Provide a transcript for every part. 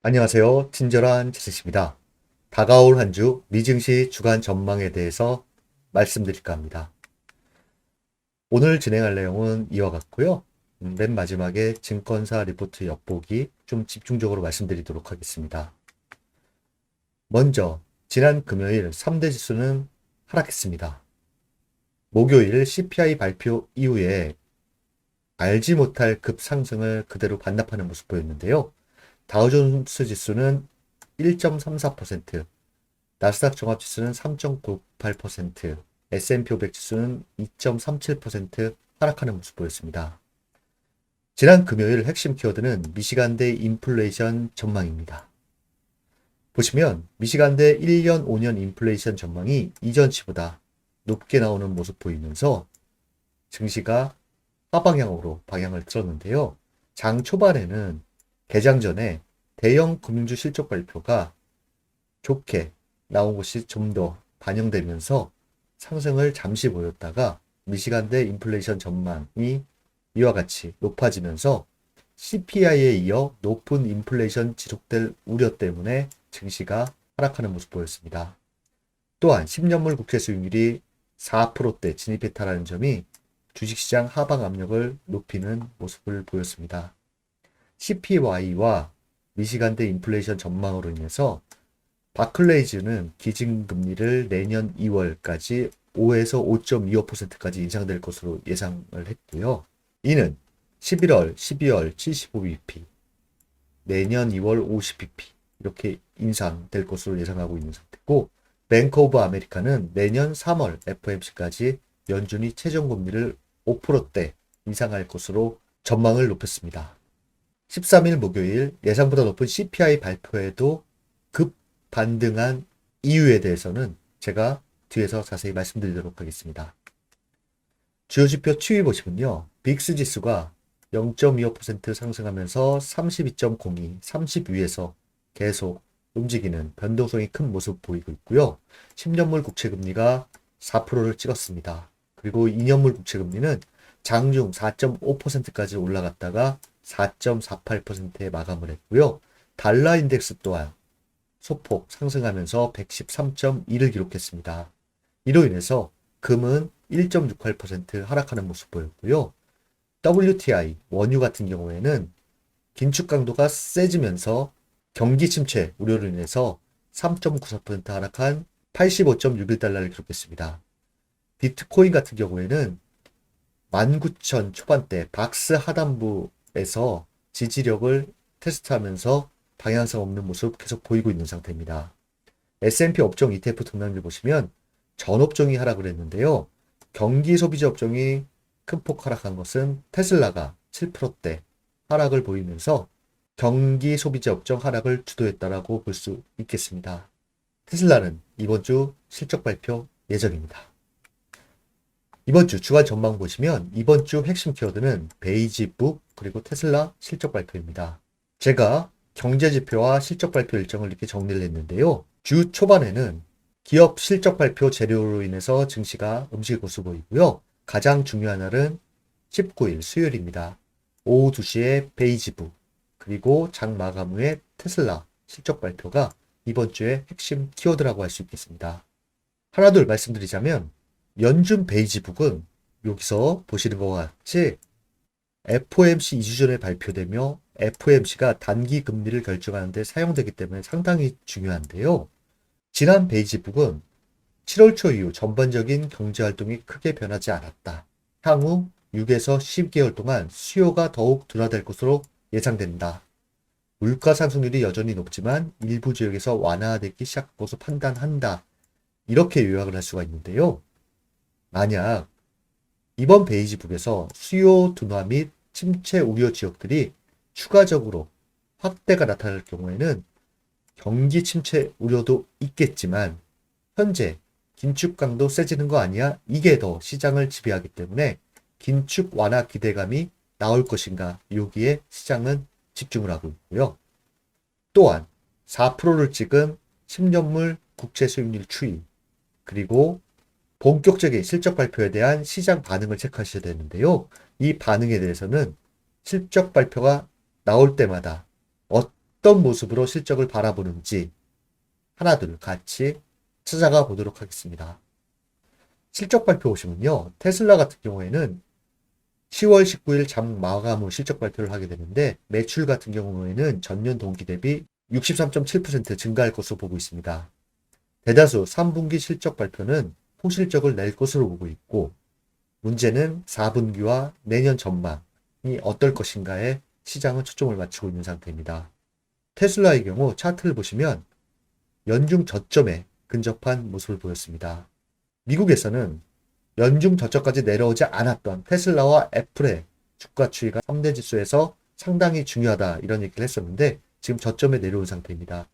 안녕하세요. 친절한 지스입니다. 다가올 한 주 미증시 주간 전망에 대해서 말씀드릴까 합니다. 오늘 진행할 내용은 이와 같고요. 맨 마지막에 증권사 리포트 엿보기 좀 집중적으로 말씀드리도록 하겠습니다. 먼저 지난 금요일 3대 지수는 하락했습니다. 목요일 CPI 발표 이후에 알지 못할 급상승을 그대로 반납하는 모습 보였는데요. 다우존스 지수는 1.34%, 나스닥 종합지수는 3.98%, S&P 500 지수는 2.37% 하락하는 모습 보였습니다. 지난 금요일 핵심 키워드는 미시간대 인플레이션 전망입니다. 보시면 미시간대 1년, 5년 인플레이션 전망이 이전치보다 높게 나오는 모습 보이면서 증시가 하방향으로 방향을 틀었는데요. 장 초반에는 개장 전에 대형 금융주 실적 발표가 좋게 나온 것이 좀 더 반영되면서 상승을 잠시 보였다가 미시간대 인플레이션 전망이 이와 같이 높아지면서 CPI에 이어 높은 인플레이션 지속될 우려 때문에 증시가 하락하는 모습 보였습니다. 또한 10년물 국채 수익률이 4%대 진입했다는 점이 주식시장 하방 압력을 높이는 모습을 보였습니다. CPY와 미시간대 인플레이션 전망으로 인해서 바클레이즈는 기준금리를 내년 2월까지 5에서 5.25%까지 인상될 것으로 예상을 했고요. 이는 11월, 12월 75bp, 내년 2월 50bp 이렇게 인상될 것으로 예상하고 있는 상태고, 뱅크 오브 아메리카는 내년 3월 FOMC까지 연준이 최종금리를 5%대 인상할 것으로 전망을 높였습니다. 13일 목요일 예상보다 높은 CPI 발표에도 급 반등한 이유에 대해서는 제가 뒤에서 자세히 말씀드리도록 하겠습니다. 주요 지표 추이 보시면요. 빅스 지수가 0.25% 상승하면서 32.02, 30 위에서 계속 움직이는 변동성이 큰 모습 보이고 있고요. 10년물 국채금리가 4%를 찍었습니다. 그리고 2년물 국채금리는 장중 4.5%까지 올라갔다가 4.48%에 마감을 했고요. 달러 인덱스 또한 소폭 상승하면서 113.2를 기록했습니다. 이로 인해서 금은 1.68% 하락하는 모습 보였고요. WTI, 원유 같은 경우에는 긴축 강도가 세지면서 경기 침체 우려로 인해서 3.94% 하락한 85.61달러를 기록했습니다. 비트코인 같은 경우에는 19,000 초반대 박스 하단부에서 지지력을 테스트하면서 방향성 없는 모습 계속 보이고 있는 상태입니다. S&P 업종 ETF 등락률 보시면 전 업종이 하락을 했는데요. 경기 소비자 업종이 큰 폭 하락한 것은 테슬라가 7%대 하락을 보이면서 경기 소비자 업종 하락을 주도했다라고 볼 수 있겠습니다. 테슬라는 이번 주 실적 발표 예정입니다. 이번 주 주간 전망 보시면 이번 주 핵심 키워드는 베이지북 그리고 테슬라 실적 발표입니다. 제가 경제지표와 실적 발표 일정을 이렇게 정리를 했는데요. 주 초반에는 기업 실적 발표 재료로 인해서 증시가 움직일 것으로 보이고요. 가장 중요한 날은 19일 수요일입니다. 오후 2시에 베이지북 그리고 장 마감 후에 테슬라 실적 발표가 이번 주의 핵심 키워드라고 할 수 있겠습니다. 하나둘 말씀드리자면 연준 베이지북은 여기서 보시는 것과 같이 FOMC 2주 전에 발표되며 FOMC가 단기 금리를 결정하는 데 사용되기 때문에 상당히 중요한데요. 지난 베이지북은 7월 초 이후 전반적인 경제활동이 크게 변하지 않았다. 향후 6에서 10개월 동안 수요가 더욱 둔화될 것으로 예상된다. 물가 상승률이 여전히 높지만 일부 지역에서 완화되기 시작할 것으로 판단한다. 이렇게 요약을 할 수가 있는데요. 만약 이번 베이지북에서 수요 둔화 및 침체 우려 지역들이 추가적으로 확대가 나타날 경우에는 경기 침체 우려도 있겠지만 현재 긴축 강도 세지는 거 아니야? 이게 더 시장을 지배하기 때문에 긴축 완화 기대감이 나올 것인가 여기에 시장은 집중을 하고 있고요. 또한 4%를 찍은 10년물 국채 수익률 추이 그리고 본격적인 실적 발표에 대한 시장 반응을 체크하셔야 되는데요. 이 반응에 대해서는 실적 발표가 나올 때마다 어떤 모습으로 실적을 바라보는지 하나 둘 같이 찾아가 보도록 하겠습니다. 실적 발표 보시면요. 테슬라 같은 경우에는 10월 19일 장 마감 후 실적 발표를 하게 되는데 매출 같은 경우에는 전년 동기 대비 63.7% 증가할 것으로 보고 있습니다. 대다수 3분기 실적 발표는 호실적을 낼 것으로 보고 있고 문제는 4분기와 내년 전망이 어떨 것인가에 시장은 초점을 맞추고 있는 상태입니다. 테슬라의 경우 차트를 보시면 연중 저점에 근접한 모습을 보였습니다. 미국에서는 연중 저점까지 내려오지 않았던 테슬라와 애플의 주가 추이가 3대 지수에서 상당히 중요하다 이런 얘기를 했었는데 지금 저점에 내려온 상태입니다.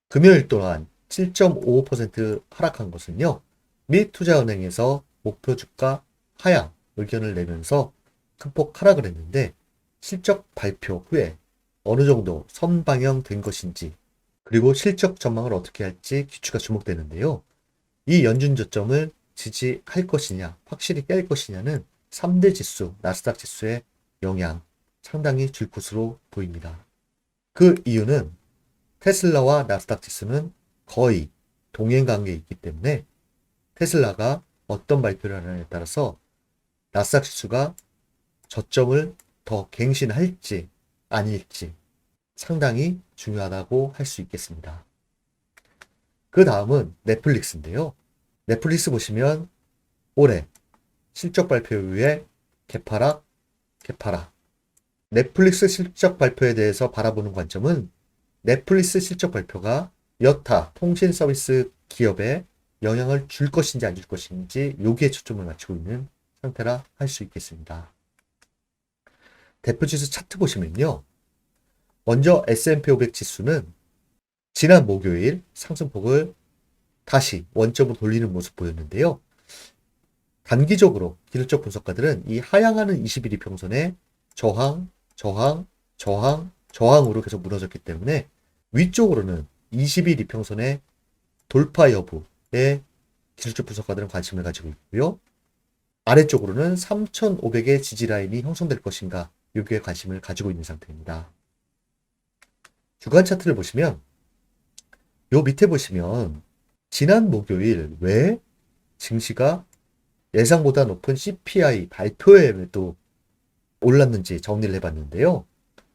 금요일 또한 7.55% 하락한 것은요. 미 투자은행에서 목표 주가 하향 의견을 내면서 극복 하락을 했는데 실적 발표 후에 어느 정도 선방향된 것인지 그리고 실적 전망을 어떻게 할지 귀추가 주목되는데요. 이 연준 저점을 지지할 것이냐, 확실히 깰 것이냐는 3대 지수, 나스닥 지수의 영향 상당히 줄 것으로 보입니다. 그 이유는 테슬라와 나스닥 지수는 거의 동행 관계에 있기 때문에 테슬라가 어떤 발표를 하느냐에 따라서 나스닥 지수가 저점을 더 갱신할지 아닐지 상당히 중요하다고 할 수 있겠습니다. 그 다음은 넷플릭스인데요. 넷플릭스 보시면 올해 실적 발표 이후에 개파락. 넷플릭스 실적 발표에 대해서 바라보는 관점은 넷플릭스 실적 발표가 여타 통신 서비스 기업에 영향을 줄 것인지 안 줄 것인지 여기에 초점을 맞추고 있는 상태라 할 수 있겠습니다. 대표지수 차트 보시면요. 먼저 S&P 500 지수는 지난 목요일 상승폭을 다시 원점으로 돌리는 모습 보였는데요. 단기적으로 기술적 분석가들은 이 하향하는 21 이평선에 저항으로 계속 무너졌기 때문에 위쪽으로는 21 이평선의 돌파 여부에 기술적 분석가들은 관심을 가지고 있고요. 아래쪽으로는 3,500의 지지 라인이 형성될 것인가 여기에 관심을 가지고 있는 상태입니다. 주간 차트를 보시면 요 밑에 보시면 지난 목요일 왜 증시가 예상보다 높은 CPI 발표에 또 올랐는지 정리를 해봤는데요.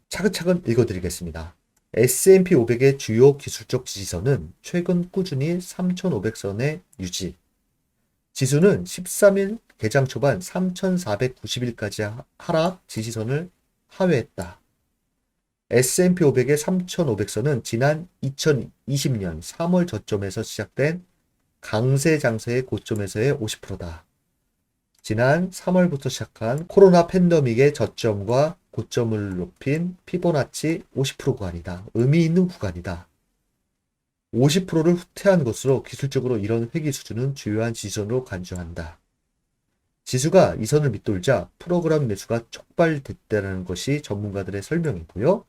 차근차근 읽어드리겠습니다. S&P 500의 주요 기술적 지지선은 최근 꾸준히 3,500선의 유지. 지수는 13일 개장 초반 3,490일까지 하락 지지선을 하회했다. S&P 500의 3,500선은 지난 2020년 3월 저점에서 시작된 강세 장세의 고점에서의 50%다. 지난 3월부터 시작한 코로나 팬데믹의 저점과 고점을 높인 피보나치 50% 구간이다. 의미 있는 구간이다. 50%를 후퇴한 것으로 기술적으로 이런 회귀 수준은 주요한 지지선으로 간주한다. 지수가 이 선을 밑돌자 프로그램 매수가 촉발됐다는 것이 전문가들의 설명이고요.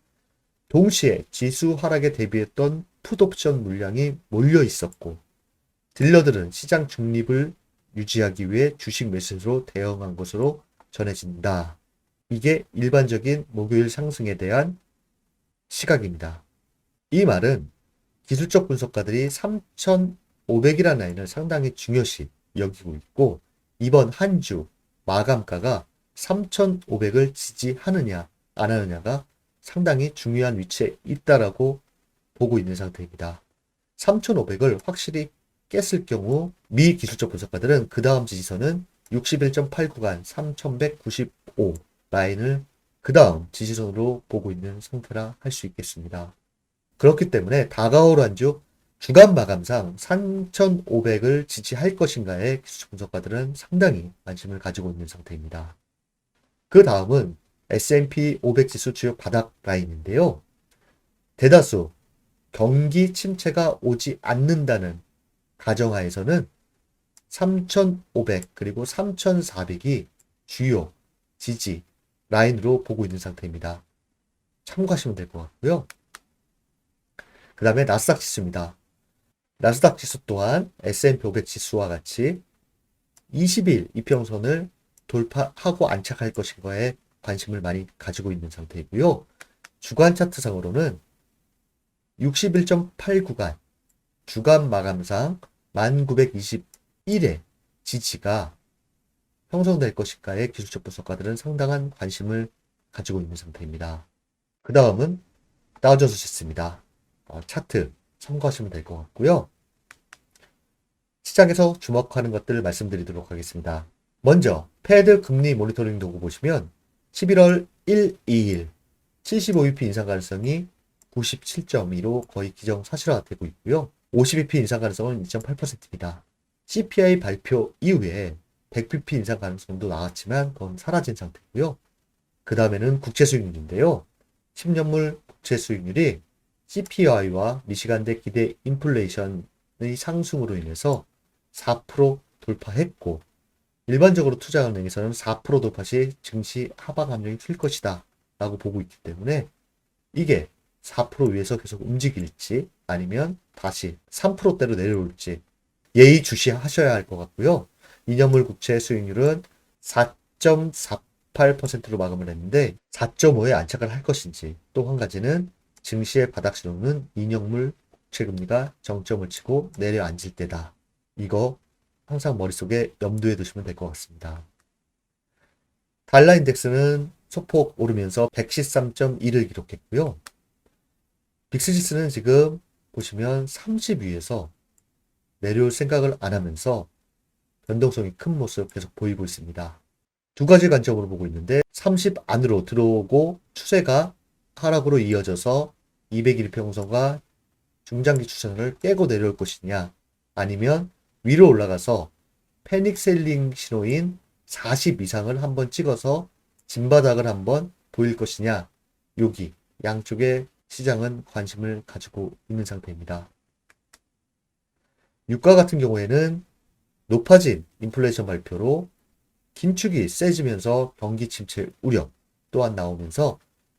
동시에 지수 하락에 대비했던 풋옵션 물량이 몰려 있었고 딜러들은 시장 중립을 유지하기 위해 주식 매수로 대응한 것으로 전해진다. 이게 일반적인 목요일 상승에 대한 시각입니다. 이 말은 기술적 분석가들이 3,500이라는 라인을 상당히 중요시 여기고 있고 이번 한 주 마감가가 3,500을 지지하느냐 안 하느냐가 상당히 중요한 위치에 있다라고 보고 있는 상태입니다. 3,500을 확실히 깼을 경우 미 기술적 분석가들은 그 다음 지지선은 61.8 구간 3,195 라인을 그 다음 지지선으로 보고 있는 상태라 할 수 있겠습니다. 그렇기 때문에 다가올 한 주 주간 마감상 3,500을 지지할 것인가에 기술적 분석가들은 상당히 관심을 가지고 있는 상태입니다. 그 다음은 S&P 500 지수 주요 바닥 라인인데요. 대다수 경기 침체가 오지 않는다는 가정하에서는 3,500 그리고 3,400이 주요 지지 라인으로 보고 있는 상태입니다. 참고하시면 될 것 같고요. 그 다음에 나스닥 지수입니다. 나스닥 지수 또한 S&P 500 지수와 같이 20일 이평선을 돌파하고 안착할 것인가에 관심을 많이 가지고 있는 상태이고요. 주간 차트상으로는 61.8 구간, 주간 마감상 1921의 지지가 형성될 것인가에 기술적 분석가들은 상당한 관심을 가지고 있는 상태입니다. 그 다음은 다우존스 지수입니다. 차트 참고하시면 될 것 같고요. 시장에서 주목하는 것들을 말씀드리도록 하겠습니다. 먼저 패드 금리 모니터링 도구 보시면 11월 1, 2일 75bp 인상 가능성이 97.2로 거의 기정사실화되고 있고요. 50bp 인상 가능성은 2.8%입니다. CPI 발표 이후에 100bp 인상 가능성도 나왔지만 그건 사라진 상태고요. 그 다음에는 국채 수익률인데요. 10년물 국채 수익률이 CPI와 미시간대 기대 인플레이션의 상승으로 인해서 4% 돌파했고, 일반적으로 투자은행에서는 4% 돌파 시 증시 하방 함량이 클 것이다 라고 보고 있기 때문에 이게 4% 위에서 계속 움직일지 아니면 다시 3%대로 내려올지 예의주시하셔야 할 것 같고요. 2년물 국채 수익률은 4.48%로 마감을 했는데 4.5에 안착을 할 것인지, 또 한 가지는 증시의 바닥신호는 2년물 국채금리가 정점을 치고 내려앉을 때다. 이거 항상 머릿속에 염두에 두시면 될 것 같습니다. 달러 인덱스는 소폭 오르면서 113.1을 기록했고요. 빅스지수는 지금 보시면 30 위에서 내려올 생각을 안 하면서 변동성이 큰 모습 계속 보이고 있습니다. 두 가지 관점으로 보고 있는데 30 안으로 들어오고 추세가 하락으로 이어져서 200일평선과 중장기 추세를 깨고 내려올 것이냐, 아니면 위로 올라가서 패닉 셀링 신호인 40 이상을 한번 찍어서 진바닥을 한번 보일 것이냐, 여기 양쪽의 시장은 관심을 가지고 있는 상태입니다. 유가 같은 경우에는 높아진 인플레이션 발표로 긴축이 세지면서 경기 침체 우려 또한 나오면서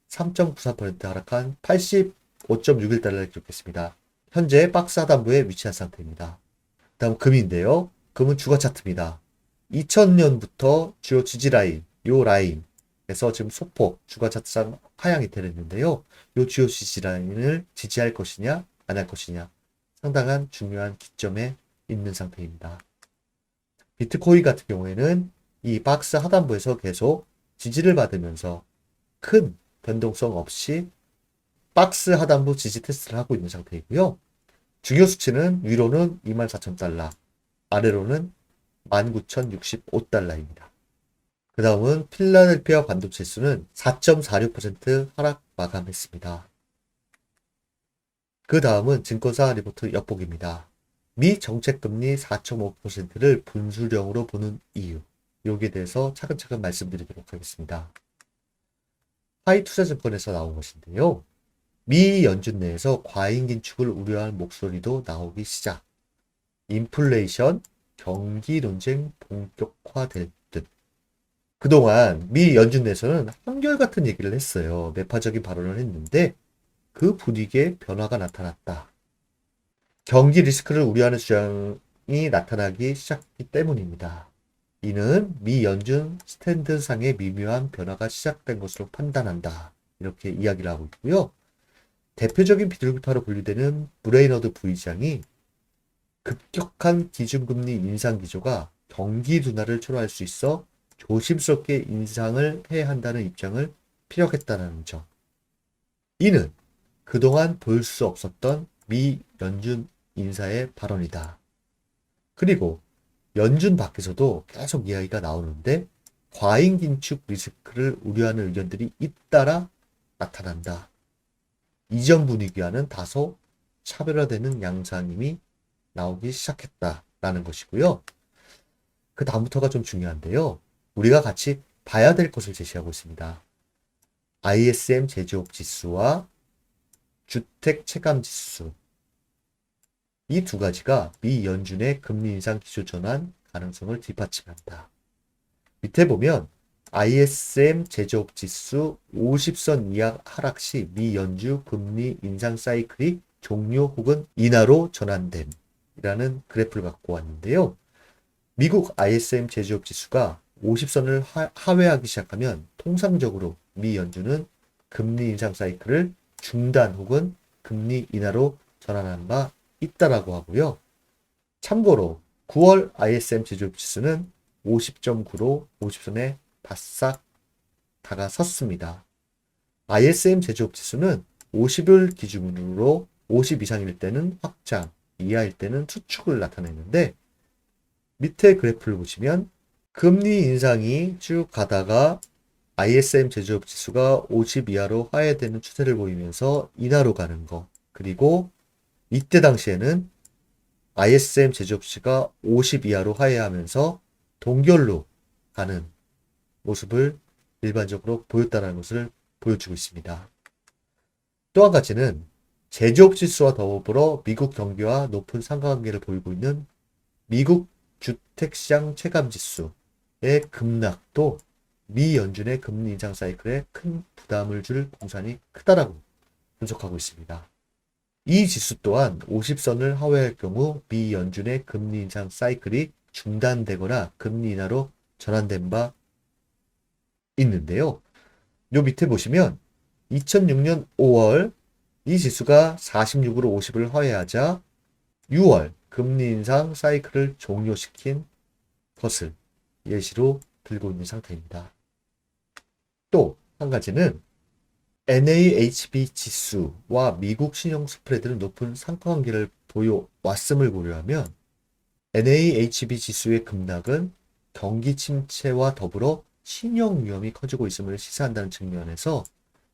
3.94% 하락한 85.61달러를 기록했습니다. 현재 박스 하단부에 위치한 상태입니다. 다음 금인데요. 금은 주가 차트입니다. 2000년부터 주요 지지 라인, 요 라인에서 지금 소폭 주가 차트상 하향이 되었는데요. 요 주요 지지 라인을 지지할 것이냐 안 할 것이냐 상당한 중요한 기점에 있는 상태입니다. 비트코인 같은 경우에는 이 박스 하단부에서 계속 지지를 받으면서 큰 변동성 없이 박스 하단부 지지 테스트를 하고 있는 상태이고요. 중요 수치는 위로는 24,000달러, 아래로는 19,065달러입니다. 그 다음은 필라델피아 반도체 지수는 4.46% 하락 마감했습니다. 그 다음은 증권사 리포트 엿보기입니다. 미 정책금리 4.5%를 분수령으로 보는 이유, 여기에 대해서 차근차근 말씀드리도록 하겠습니다. 하이투자증권에서 나온 것인데요. 미 연준 내에서 과잉 긴축을 우려하는 목소리도 나오기 시작. 인플레이션, 경기 논쟁 본격화될 듯. 그동안 미 연준 내에서는 한결같은 얘기를 했어요. 매파적인 발언을 했는데 그 분위기에 변화가 나타났다. 경기 리스크를 우려하는 주장이 나타나기 시작했기 때문입니다. 이는 미 연준 스탠드상의 미묘한 변화가 시작된 것으로 판단한다. 이렇게 이야기를 하고 있고요. 대표적인 비둘기파로 분류되는 브레이너드 부의장이 급격한 기준금리 인상 기조가 경기 둔화를 초래할 수 있어 조심스럽게 인상을 해야 한다는 입장을 피력했다는 점. 이는 그동안 볼 수 없었던 미 연준 인사의 발언이다. 그리고 연준 밖에서도 계속 이야기가 나오는데 과잉 긴축 리스크를 우려하는 의견들이 잇따라 나타난다. 이전 분위기와는 다소 차별화되는 양상임이 나오기 시작했다라는 것이고요. 그 다음부터가 좀 중요한데요. 우리가 같이 봐야 될 것을 제시하고 있습니다. ISM 제조업 지수와 주택 체감 지수. 이 두 가지가 미 연준의 금리 인상 기조 전환 가능성을 뒷받침한다. 밑에 보면 ISM 제조업 지수 50선 이하 하락 시 미 연준 금리 인상 사이클이 종료 혹은 인하로 전환됨이라는 그래프를 갖고 왔는데요. 미국 ISM 제조업 지수가 50선을 하회하기 시작하면 통상적으로 미 연준은 금리 인상 사이클을 중단 혹은 금리 인하로 전환한 바 있다라고 하고요. 참고로 9월 ISM 제조업 지수는 50.9로 50선에 바싹 다가섰습니다. ISM 제조업 지수는 50을 기준으로 50 이상일 때는 확장, 이하일 때는 수축을 나타내는데 밑에 그래프를 보시면 금리 인상이 쭉 가다가 ISM 제조업 지수가 50 이하로 하회되는 추세를 보이면서 인하로 가는 거, 그리고 이때 당시에는 ISM 제조업 지수가 50 이하로 하회하면서 동결로 가는 모습을 일반적으로 보였다는 것을 보여주고 있습니다. 또 한 가지는 제조업 지수와 더불어 미국 경기와 높은 상관관계를 보이고 있는 미국 주택시장 체감지수의 급락도 미 연준의 금리 인상 사이클에 큰 부담을 줄 공산이 크다라고 분석하고 있습니다. 이 지수 또한 50선을 하회할 경우 미 연준의 금리 인상 사이클이 중단되거나 금리 인하로 전환된 바 있는데요. 요 밑에 보시면 2006년 5월 이 지수가 46으로 50을 하회하자 6월 금리 인상 사이클을 종료시킨 것을 예시로 들고 있는 상태입니다. 또 한 가지는 NAHB 지수와 미국 신용 스프레드는 높은 상관관계를 보여왔음을 고려하면 NAHB 지수의 급락은 경기 침체와 더불어 신용 위험이 커지고 있음을 시사한다는 측면에서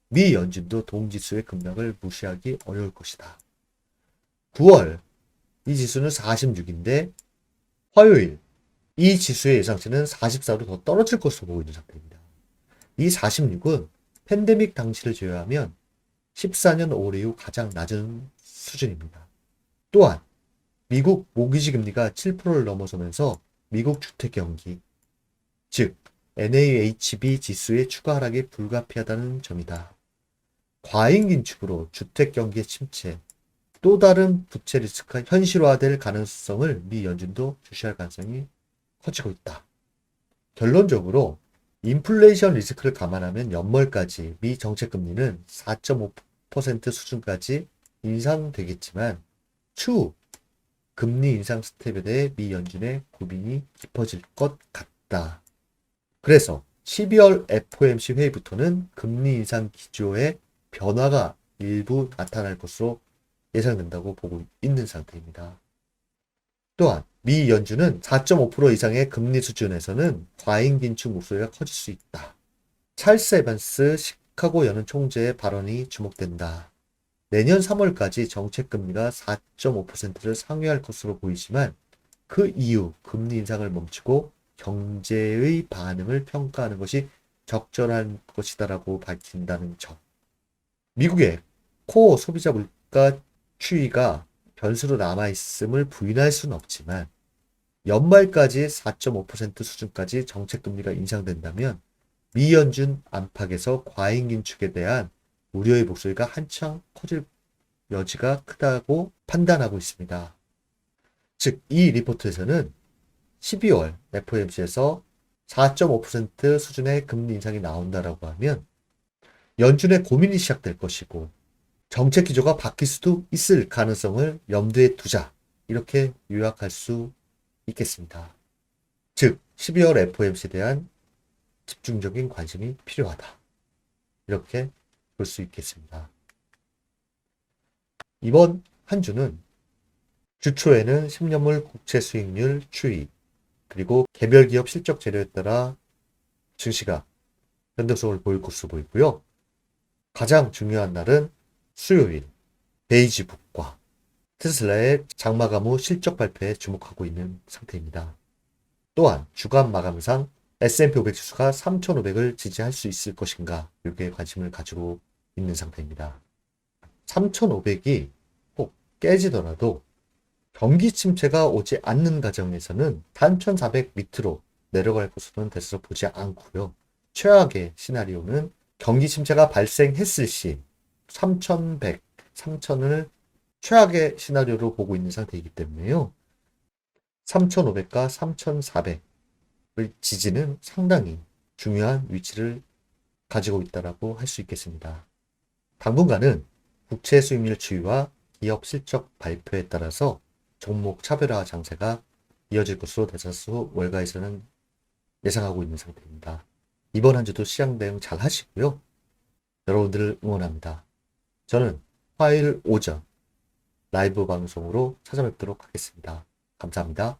미 연준도 동지수의 급락을 무시하기 어려울 것이다. 9월 이 지수는 46인데 화요일 이 지수의 예상치는 44로 더 떨어질 것으로 보이는 상태입니다. 이 46은 팬데믹 당시를 제외하면 14년 5월 이후 가장 낮은 수준입니다. 또한 미국 모기지 금리가 7%를 넘어서면서 미국 주택 경기, 즉 NAHB 지수의 추가 하락이 불가피하다는 점이다. 과잉 긴축으로 주택 경기의 침체, 또 다른 부채 리스크가 현실화될 가능성을 미 연준도 주시할 가능성이 커지고 있다. 결론적으로 인플레이션 리스크를 감안하면 연말까지 미 정책 금리는 4.5% 수준까지 인상되겠지만 추후 금리 인상 스텝에 대해 미 연준의 고민이 깊어질 것 같다. 그래서 12월 FOMC 회의부터는 금리 인상 기조의 변화가 일부 나타날 것으로 예상된다고 보고 있는 상태입니다. 또한 미 연준은 4.5% 이상의 금리 수준에서는 과잉 긴축 목소리가 커질 수 있다. 찰스 에반스 시카고 연은 총재의 발언이 주목된다. 내년 3월까지 정책 금리가 4.5%를 상회할 것으로 보이지만 그 이후 금리 인상을 멈추고 경제의 반응을 평가하는 것이 적절한 것이다라고 밝힌다는 점. 미국의 코어 소비자 물가 추이가 변수로 남아있음을 부인할 수는 없지만 연말까지 4.5% 수준까지 정책금리가 인상된다면 미 연준 안팎에서 과잉 긴축에 대한 우려의 목소리가 한창 커질 여지가 크다고 판단하고 있습니다. 즉, 이 리포트에서는 12월 FOMC에서 4.5% 수준의 금리 인상이 나온다라고 하면 연준의 고민이 시작될 것이고 정책 기조가 바뀔 수도 있을 가능성을 염두에 두자. 이렇게 요약할 수 있겠습니다. 즉, 12월 FOMC에 대한 집중적인 관심이 필요하다. 이렇게 볼 수 있겠습니다. 이번 한 주는 주초에는 10년물 국채 수익률 추이, 그리고 개별 기업 실적 재료에 따라 증시가 변동성을 보일 것으로 보이고요. 가장 중요한 날은 수요일, 베이지북과 테슬라의 장마 감후 실적 발표에 주목하고 있는 상태입니다. 또한 주간 마감상 S&P 500 지수가 3,500을 지지할 수 있을 것인가 여기에 관심을 가지고 있는 상태입니다. 3,500이 꼭 깨지더라도 경기 침체가 오지 않는 가정에서는 3,400 밑으로 내려갈 것으로는 대수로 보지 않고요. 최악의 시나리오는 경기 침체가 발생했을 시 3,100, 3,000을 최악의 시나리오로 보고 있는 상태이기 때문에요. 3,500과 3,400의 지지는 상당히 중요한 위치를 가지고 있다고 할 수 있겠습니다. 당분간은 국채 수익률 추이와 기업 실적 발표에 따라서 종목 차별화 장세가 이어질 것으로 대다수 월가에서는 예상하고 있는 상태입니다. 이번 한 주도 시장 대응 잘 하시고요. 여러분들을 응원합니다. 저는 화요일 오전 라이브 방송으로 찾아뵙도록 하겠습니다. 감사합니다.